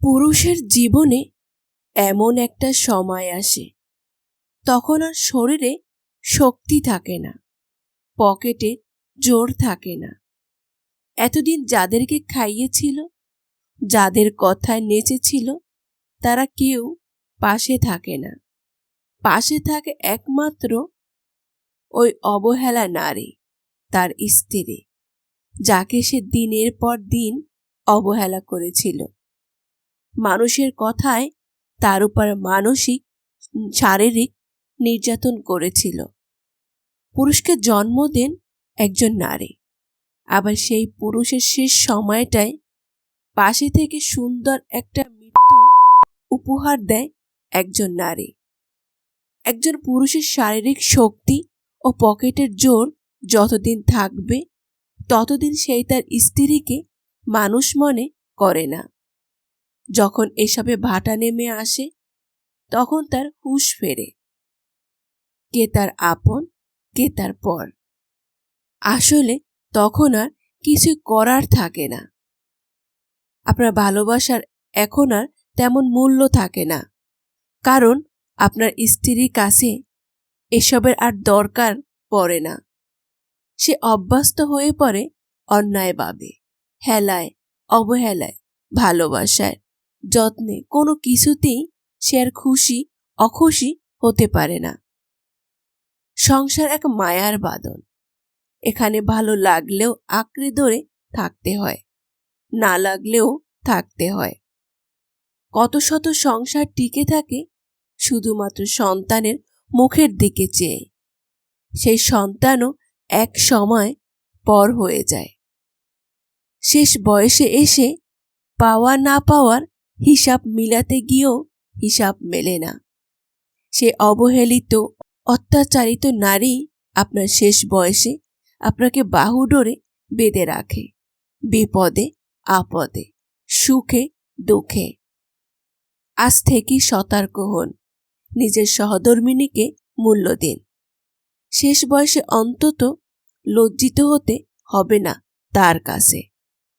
পুরুষের জীবনে এমন একটা সময় আসে, তখন আর শরীরে শক্তি থাকে না, পকেটে জোর থাকে না। এতদিন যাদেরকে খাইয়েছিল, যাদের কথায় নেচেছিল, তারা কেউ পাশে থাকে না। পাশে থাকে একমাত্র ওই অবহেলা নারী, তার স্ত্রী, যাকে সে দিনের পর দিন অবহেলা করেছিল। মানুষের কথায় তার উপর মানসিক শারীরিক নির্যাতন করেছিল। পুরুষকে জন্ম দেন একজন নারী, আবার সেই পুরুষের শেষ সময়টায় পাশে থেকে সুন্দর একটা মৃত্যু উপহার দেয় একজন নারী। একজন পুরুষের শারীরিক শক্তি ও পকেটের জোর যতদিন থাকবে, ততদিন সেই তার স্ত্রীকে মানুষ মনে করে না। যখন এসবে ভাটা নেমে আসে, তখন তার হুঁশ ফেরে। কে তার আপন, কে তার পর। আসলে তখন আর কিছু করার থাকে না। আপনার ভালোবাসার এখন আর তেমন মূল্য থাকে না, কারণ আপনার স্ত্রীর কাছে এসবের আর দরকার পড়ে না। সে অভ্যস্ত হয়ে পড়ে অন্যায়ভাবে, হেলায়, অবহেলায়, ভালোবাসায়, যত্নে, কোনো কিছুতেই সে আর খুশি অখুশি হতে পারে না। সংসার এক মায়ার বাঁধন। এখানে ভালো লাগলেও আঁকড়ে ধরে থাকতে হয়, না লাগলেও থাকতে হয়। কত শত সংসার টিকে থাকে শুধুমাত্র সন্তানের মুখের দিকে চেয়ে। সেই সন্তানও এক সময় পর হয়ে যায়। শেষ বয়সে এসে পাওয়া না পাওয়ার হিসাব মিলাতে গিয়েও হিসাব মেলে না। সে অবহেলিত, অত্যাচারিত নারী আপনার শেষ বয়সে আপনাকে বাহুডোরে বেঁধে রাখে, বিপদে আপদে, সুখে দুঃখে। আজ থেকেই সতর্ক হন, নিজের সহধর্মিণীকে মূল্য দিন। শেষ বয়সে অন্তত লজ্জিত হতে হবে না তার কাছে।